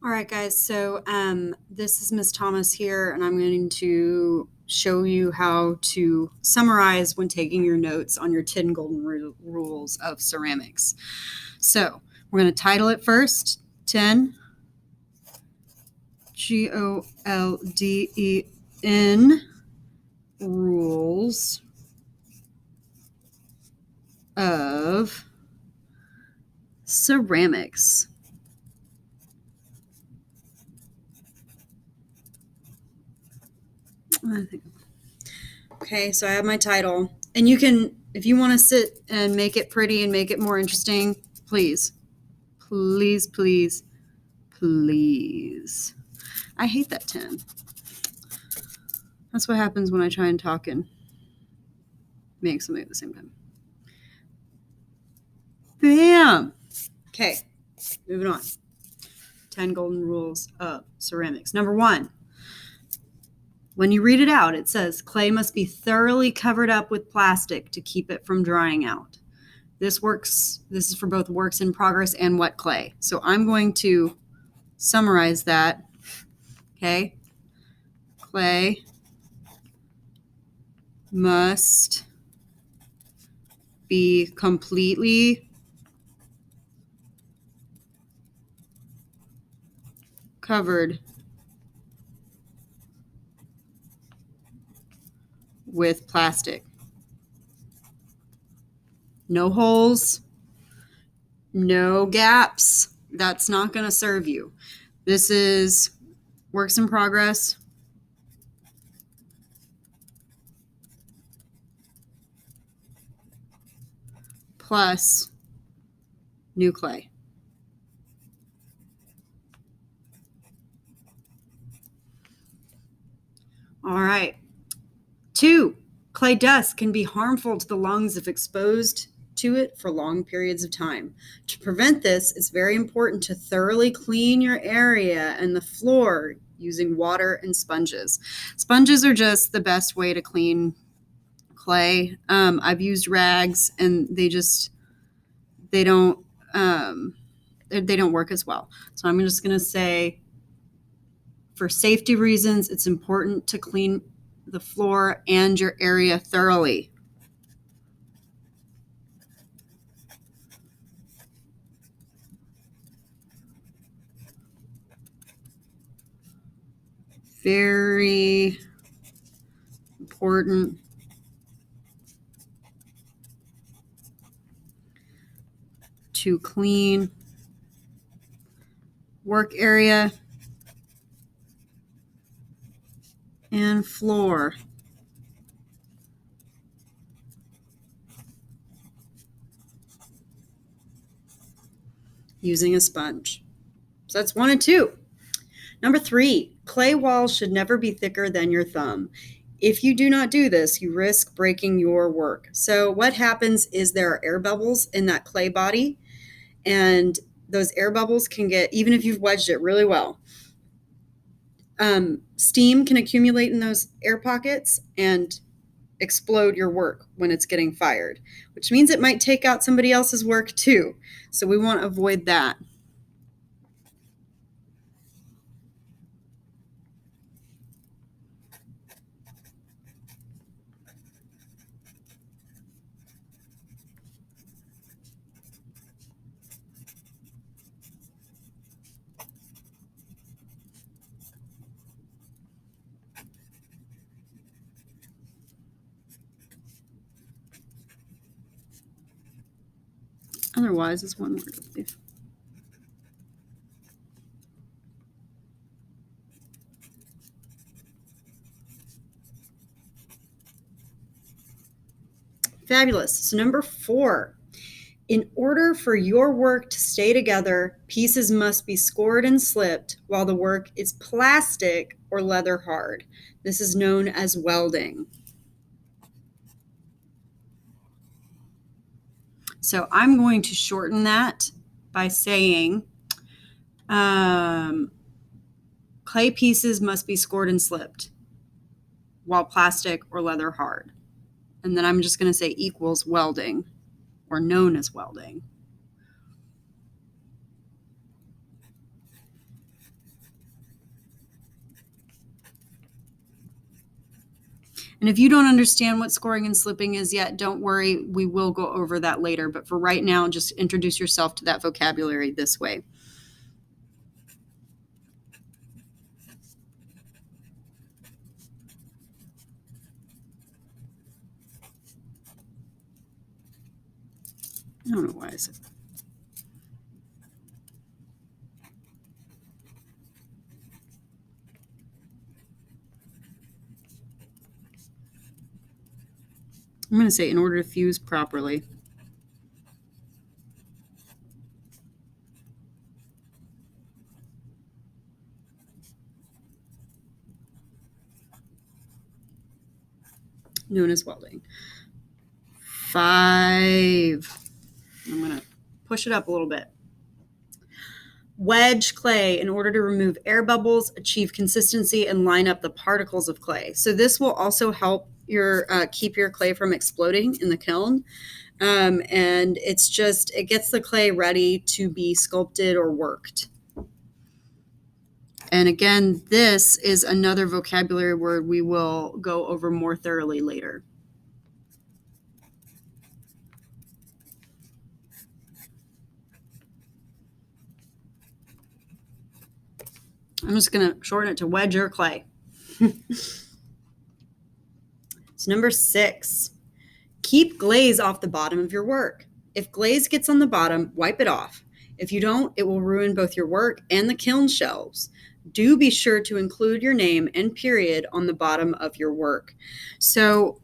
All right, guys. So this is Miss Thomas here, and I'm going to show you how to summarize when taking your notes on your 10 golden rules of ceramics. So we're going to title it first, 10 GOLDEN rules of ceramics. Okay, so I have my title. And you can, if you want to sit and make it pretty and make it more interesting, please. Please, please, please. I hate that 10. That's what happens when I try and talk and make something at the same time. Bam! Okay, moving on. 10 golden rules of ceramics. Number 1. When you read it out, it says clay must be thoroughly covered up with plastic to keep it from drying out. This is for both works in progress and wet clay. So I'm going to summarize that. Okay. Clay must be completely covered with plastic. No holes, no gaps. That's not going to serve you. This is works in progress. Plus new clay. All right. 2, clay dust can be harmful to the lungs if exposed to it for long periods of time. To prevent this, it's very important to thoroughly clean your area and the floor using water and sponges. Sponges are just the best way to clean clay. I've used rags and they don't work as well. So I'm just going to say, for safety reasons, it's important to clean the floor and your area thoroughly. Very important to clean work area and floor. Using a sponge. So that's 1 and 2. Number 3, clay walls should never be thicker than your thumb. If you do not do this, you risk breaking your work. So what happens is there are air bubbles in that clay body, and those air bubbles can get, even if you've wedged it really well, steam can accumulate in those air pockets and explode your work when it's getting fired, which means it might take out somebody else's work too. So we want to avoid that. Otherwise, it's one word, I believe. Fabulous. So number 4, in order for your work to stay together, pieces must be scored and slipped while the work is plastic or leather hard. This is known as welding. So I'm going to shorten that by saying clay pieces must be scored and slipped while plastic or leather hard. And then I'm just going to say equals welding, or known as welding. And if you don't understand what scoring and slipping is yet, don't worry. We will go over that later. But for right now, just introduce yourself to that vocabulary this way. I don't know why I said that. I'm going to say in order to fuse properly. Known as welding. 5. I'm going to push it up a little bit. Wedge clay in order to remove air bubbles, achieve consistency, and line up the particles of clay. So this will also help your keep your clay from exploding in the kiln. And it gets the clay ready to be sculpted or worked. And again, this is another vocabulary word we will go over more thoroughly later. I'm just going to shorten it to wedge or clay. So number 6, keep glaze off the bottom of your work. If glaze gets on the bottom, wipe it off. If you don't, it will ruin both your work and the kiln shelves. Do be sure to include your name and period on the bottom of your work. So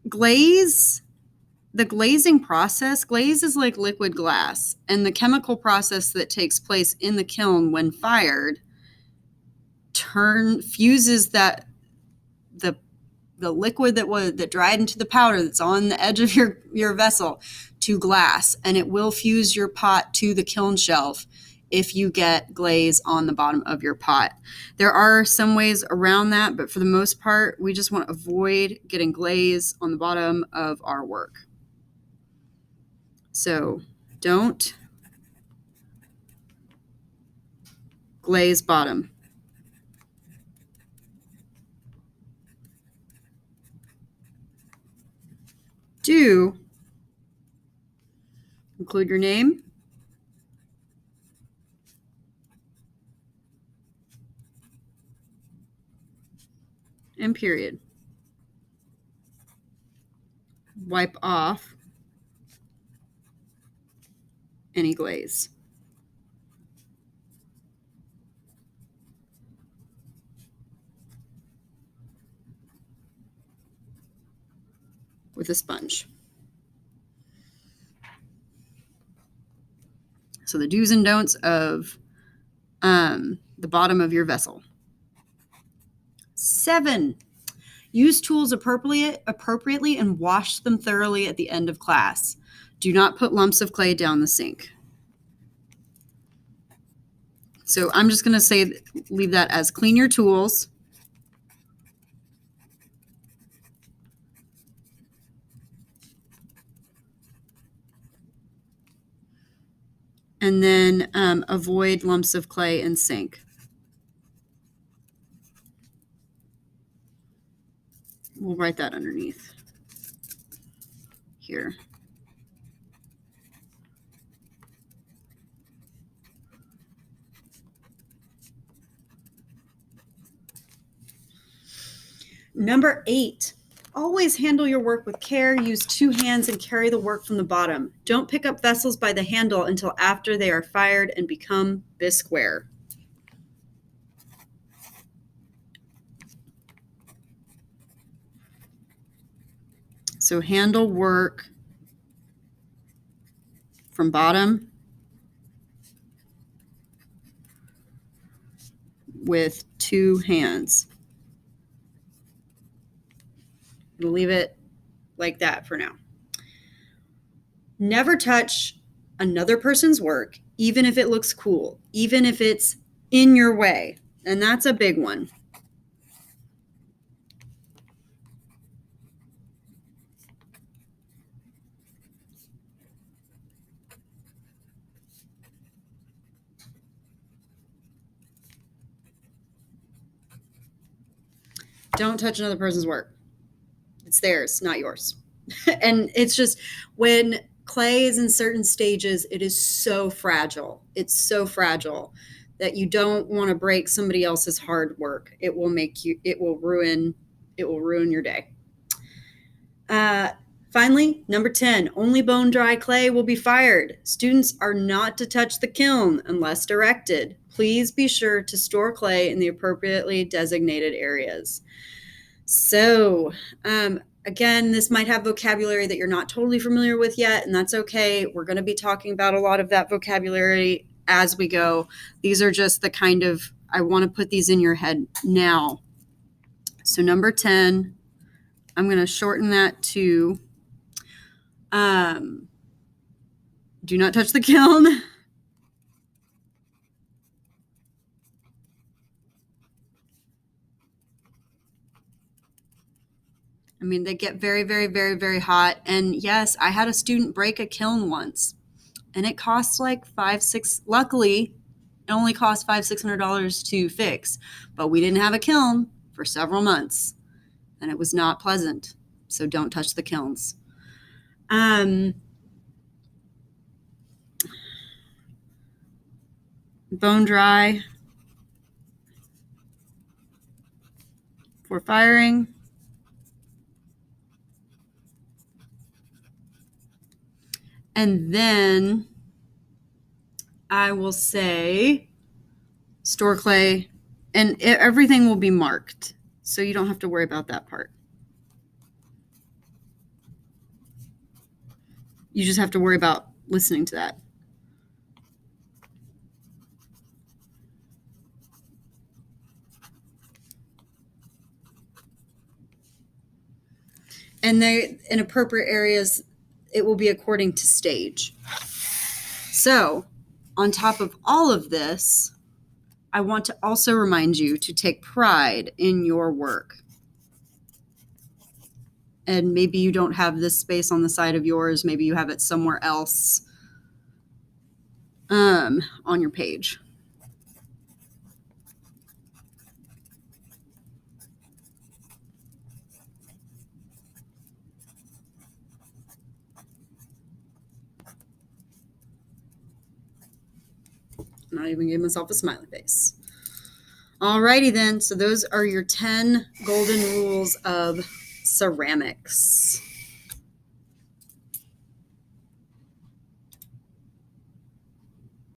glaze, the glazing process, glaze is like liquid glass, and the chemical process that takes place in the kiln when fired fuses that the liquid that dried into the powder that's on the edge of your vessel to glass, and it will fuse your pot to the kiln shelf if you get glaze on the bottom of your pot. There are some ways around that, but for the most part, we just want to avoid getting glaze on the bottom of our work. So don't glaze bottom. Do include your name and period. Wipe off any glaze. With a sponge. So the do's and don'ts of the bottom of your vessel. 7, use tools appropriately and wash them thoroughly at the end of class. Do not put lumps of clay down the sink. So I'm just going to leave that as clean your tools. And then avoid lumps of clay in sink. We'll write that underneath here. Number 8, always handle your work with care. Use 2 hands and carry the work from the bottom. Don't pick up vessels by the handle until after they are fired and become bisqueware. So handle work from bottom with 2 hands. I'll leave it like that for now. Never touch another person's work, even if it looks cool, even if it's in your way. And that's a big one. Don't touch another person's work. It's theirs, not yours. And it's just when clay is in certain stages, it is so fragile. It's so fragile that you don't want to break somebody else's hard work. It will ruin your day. Finally, number 10, only bone dry clay will be fired. Students are not to touch the kiln unless directed. Please be sure to store clay in the appropriately designated areas. So, again, this might have vocabulary that you're not totally familiar with yet, and that's okay. We're going to be talking about a lot of that vocabulary as we go. These are just the kind of, I want to put these in your head now. So number 10, I'm going to shorten that to do not touch the kiln. I mean, they get very, very, very, very hot. And yes, I had a student break a kiln once, and it cost like luckily, it only cost $500-$600 to fix, but we didn't have a kiln for several months, and it was not pleasant. So don't touch the kilns. Bone dry for firing. And then I will say store clay, and everything will be marked, so you don't have to worry about that part. You just have to worry about listening to that. And in appropriate areas, it will be according to stage. So, on top of all of this, I want to also remind you to take pride in your work. And maybe you don't have this space on the side of yours. Maybe you have it somewhere else on your page. I'm not even giving myself a smiley face. Alrighty then. So those are your 10 golden rules of ceramics.